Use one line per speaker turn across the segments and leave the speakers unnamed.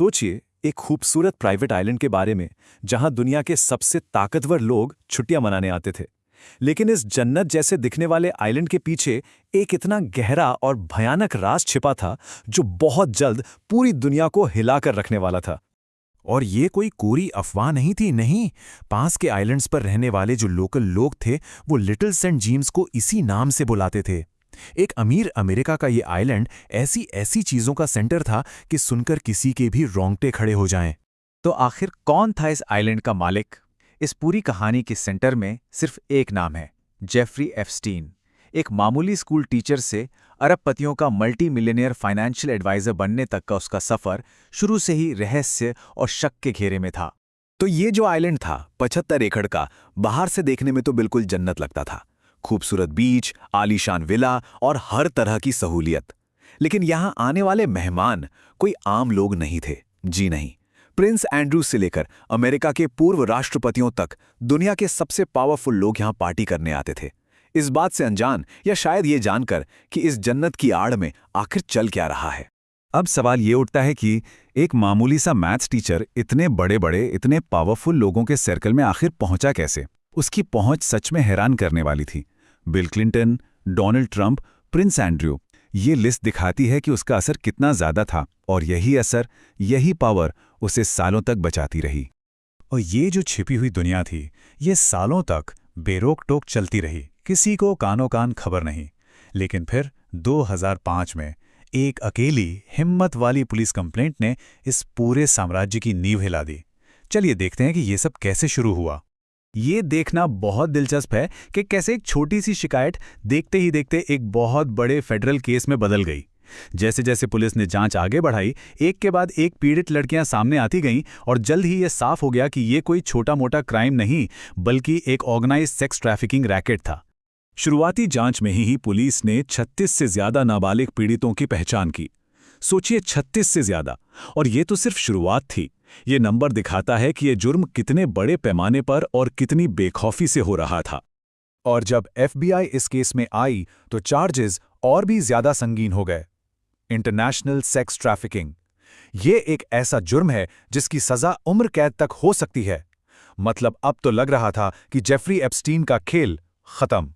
सोचिए एक खूबसूरत प्राइवेट आइलैंड के बारे में जहां दुनिया के सबसे ताकतवर लोग छुट्टियां मनाने आते थे। लेकिन इस जन्नत जैसे दिखने वाले आइलैंड के पीछे एक इतना गहरा और भयानक राज छिपा था जो बहुत जल्द पूरी दुनिया को हिलाकर रखने वाला था।
और ये कोई कोरी अफवाह नहीं थी, नहीं। पास के आइलैंड्स पर रहने वाले जो लोकल लोग थे वो लिटिल सेंट जेम्स को इसी नाम से बुलाते थे। एक अमीर अमेरिका का ये आइलैंड ऐसी ऐसी चीजों का सेंटर था कि सुनकर किसी के भी रोंगटे खड़े हो जाएं।
तो आखिर कौन था इस आइलैंड का मालिक? इस पूरी कहानी के सेंटर में सिर्फ एक नाम है, जेफरी एप्स्टीन। एक मामूली स्कूल टीचर से अरबपतियों का मल्टी मिलियनियर फाइनेंशियल एडवाइजर बनने तक का उसका सफर शुरू से ही रहस्य और शक के घेरे में था।
तो ये जो आइलैंड था 75 एकड़ का, बाहर से देखने में तो बिल्कुल जन्नत लगता था। खूबसूरत बीच, आलीशान विला और हर तरह की सहूलियत। लेकिन यहां आने वाले मेहमान कोई आम लोग नहीं थे। जी नहीं, प्रिंस एंड्रू से लेकर अमेरिका के पूर्व राष्ट्रपतियों तक दुनिया के सबसे पावरफुल लोग यहां पार्टी करने आते थे। इस बात से अनजान, या शायद ये जानकर कि इस जन्नत की आड़ में आखिर चल क्या रहा है।
अब सवाल ये उठता है कि एक मामूली सा मैथ्स टीचर इतने बड़े बड़े, इतने पावरफुल लोगों के सर्कल में आखिर पहुंचा कैसे? उसकी पहुंच सच में हैरान करने वाली थी। Bill Clinton, Donald Trump, Prince Andrew, ये लिस्ट दिखाती है कि उसका असर कितना ज्यादा था, और यही असर, यही पावर उसे सालों तक बचाती रही।
और ये जो छिपी हुई दुनिया थी, ये सालों तक बेरोक टोक चलती रही, किसी को कानो कान खबर नहीं। लेकिन फिर 2005 में एक अकेली हिम्मत वाली पुलिस कंप्लेंट ने इस पूरे साम्राज्य की नींव हिला दी। चलिए देखते हैं कि ये सब कैसे शुरू हुआ।
ये देखना बहुत दिलचस्प है कि कैसे एक छोटी सी शिकायत देखते ही देखते एक बहुत बड़े फेडरल केस में बदल गई। जैसे जैसे पुलिस ने जांच आगे बढ़ाई, एक के बाद एक पीड़ित लड़कियां सामने आती गईं और जल्द ही ये साफ हो गया कि ये कोई छोटा मोटा क्राइम नहीं, बल्कि एक ऑर्गेनाइज्ड सेक्स ट्रैफिकिंग रैकेट था।
शुरुआती जांच में ही पुलिस ने 36 से ज्यादा नाबालिग पीड़ितों की पहचान की। सोचिए, 36 से ज्यादा, और ये तो सिर्फ शुरुआत थी। ये नंबर दिखाता है कि ये जुर्म कितने बड़े पैमाने पर और कितनी बेखौफी से हो रहा था।
और जब FBI इस केस में आई तो चार्जेस और भी ज्यादा संगीन हो गए। इंटरनेशनल सेक्स ट्रैफिकिंग, ये एक ऐसा जुर्म है जिसकी सजा उम्र कैद तक हो सकती है। मतलब अब तो लग रहा था कि जेफरी एप्स्टीन का खेल खत्म।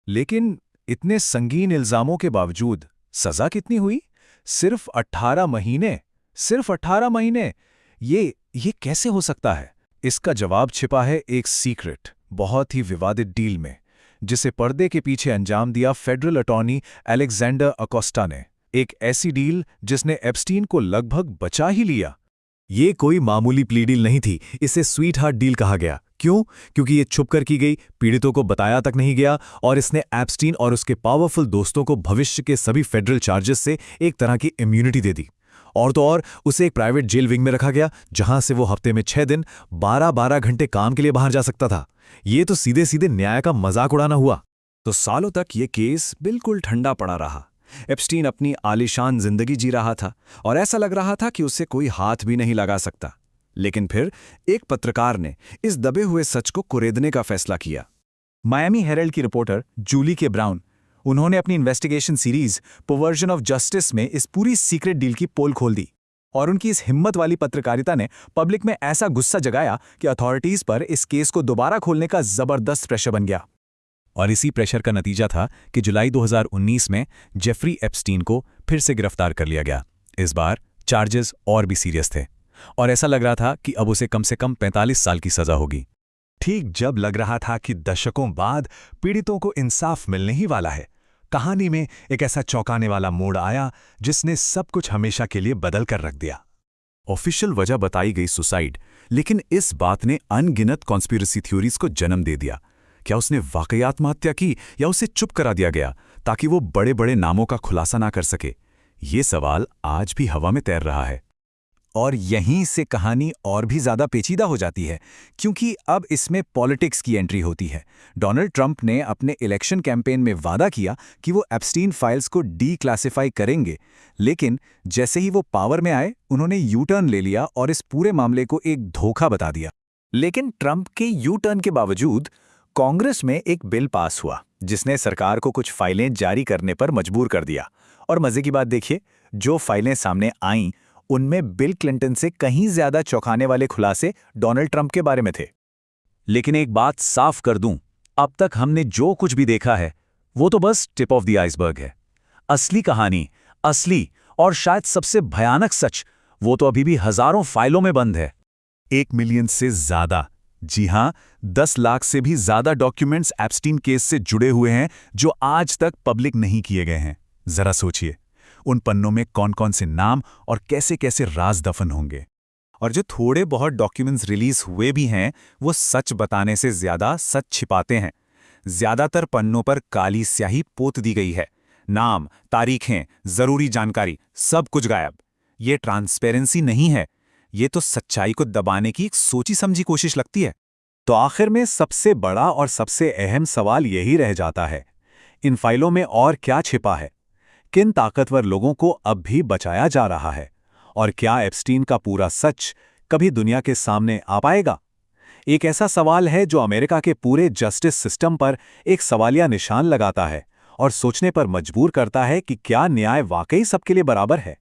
लेकिन इतने संगीन इल्जामों के बावजूद सजा कितनी हुई? सिर्फ 18 महीने। सिर्फ 18 महीने। ये कैसे हो सकता है? इसका जवाब छिपा है एक सीक्रेट, बहुत ही विवादित डील में, जिसे पर्दे के पीछे अंजाम दिया फेडरल अटॉर्नी अलेक्जेंडर अकोस्टा ने। एक ऐसी डील जिसने एप्स्टीन को लगभग बचा ही लिया।
ये कोई मामूली प्ली डील नहीं थी, इसे स्वीट हार्ट डील कहा गया। क्यों? क्योंकि ये छुपकर की गई, पीड़ितों को बताया तक नहीं गया, और इसने एप्स्टीन और उसके पावरफुल दोस्तों को भविष्य के सभी फेडरल चार्जेस से एक तरह की इम्यूनिटी दे दी। और तो और, उसे एक प्राइवेट जेल विंग में रखा गया, जहां से वो हफ्ते में 6 दिन 12-12 घंटे काम के लिए बाहर जा सकता था। ये तो सीधे सीधे न्याय का मजाक उड़ाना हुआ। तो सालों तक ये केस बिल्कुल ठंडा पड़ा रहा। एप्स्टीन अपनी आलीशान जिंदगी जी रहा था और ऐसा लग रहा था कि उसे कोई हाथ भी नहीं लगा सकता। लेकिन फिर एक पत्रकार ने इस दबे हुए सच को कुरेदने का फैसला किया।
मायामी हेरल्ड की रिपोर्टर जूली के ब्राउन, उन्होंने अपनी investigation series perversion of justice में इस पूरी सीक्रेट डील की पोल खोल दी। और उनकी इस हिम्मत वाली पत्रकारिता ने पब्लिक में ऐसा गुस्सा जगाया कि अथॉरिटीज पर इस केस को दोबारा खोलने का जबरदस्त प्रेशर बन गया।
और इसी प्रेशर का नतीजा था कि जुलाई 2019 में जेफरी एप्स्टीन को फिर से गिरफ्तार कर लिया गया। इस बार चार्जेस और भी सीरियस थे, और ऐसा लग रहा था कि अब उसे कम से कम 45 साल की सजा होगी।
ठीक जब लग रहा था कि दशकों बाद पीड़ितों को इंसाफ मिलने ही वाला है, कहानी में एक ऐसा चौंकाने वाला मोड़ आया जिसने सब कुछ हमेशा के लिए बदल कर रख दिया।
ऑफिशियल वजह बताई गई सुसाइड, लेकिन इस बात ने अनगिनत कॉन्स्पिरेसी थ्योरीज को जन्म दे दिया। क्या उसने वाकई आत्महत्या की, या उसे चुप करा दिया गया ताकि वो बड़े बड़े नामों का खुलासा ना कर सके? ये सवाल आज भी हवा में तैर रहा है।
और यहीं से कहानी और भी ज्यादा पेचीदा हो जाती है, क्योंकि अब इसमें पॉलिटिक्स की एंट्री होती है। डोनाल्ड ट्रंप ने अपने इलेक्शन कैंपेन में वादा किया कि वो एप्स्टीन फाइल्स को डी-क्लासिफाई करेंगे, लेकिन जैसे ही वो पावर में आए, उन्होंने यू टर्न ले लिया और इस पूरे मामले को एक धोखा बता दिया। लेकिन ट्रंप के यू टर्न के बावजूद कांग्रेस में एक बिल पास हुआ जिसने सरकार को कुछ फाइलें जारी करने पर मजबूर कर दिया। और मजे की बात देखिए, जो फाइलें सामने आईं उनमें बिल क्लिंटन से कहीं ज्यादा चौंकाने वाले खुलासे डोनाल्ड ट्रंप के बारे में थे।
लेकिन एक बात साफ कर दूं, अब तक हमने जो कुछ भी देखा है वो तो बस टिप ऑफ द आइसबर्ग है। असली कहानी, असली और शायद सबसे भयानक सच, वो तो अभी भी हजारों फाइलों में बंद है। 1 मिलियन से ज्यादा, जी हां, 10 लाख से भी ज्यादा डॉक्यूमेंट्स एप्स्टीन केस से जुड़े हुए हैं जो आज तक पब्लिक नहीं किए गए हैं। जरा सोचिए, उन पन्नों में कौन कौन से नाम और कैसे कैसे राज दफन होंगे।
और जो थोड़े बहुत डॉक्यूमेंट्स रिलीज हुए भी हैं, वो सच बताने से ज्यादा सच छिपाते हैं। ज्यादातर पन्नों पर काली स्याही पोत दी गई है। नाम, तारीखें, जरूरी जानकारी, सब कुछ गायब। ये ट्रांसपेरेंसी नहीं है, ये तो सच्चाई को दबाने की एक सोची समझी कोशिश लगती है। तो आखिर में सबसे बड़ा और सबसे अहम सवाल यही रह जाता है, इन फाइलों में और क्या छिपा है? किन ताकतवर लोगों को अब भी बचाया जा रहा है? और क्या एप्स्टीन का पूरा सच कभी दुनिया के सामने आ पाएगा? एक ऐसा सवाल है जो अमेरिका के पूरे जस्टिस सिस्टम पर एक सवालिया निशान लगाता है और सोचने पर मजबूर करता है कि क्या न्याय वाकई सबके लिए बराबर है।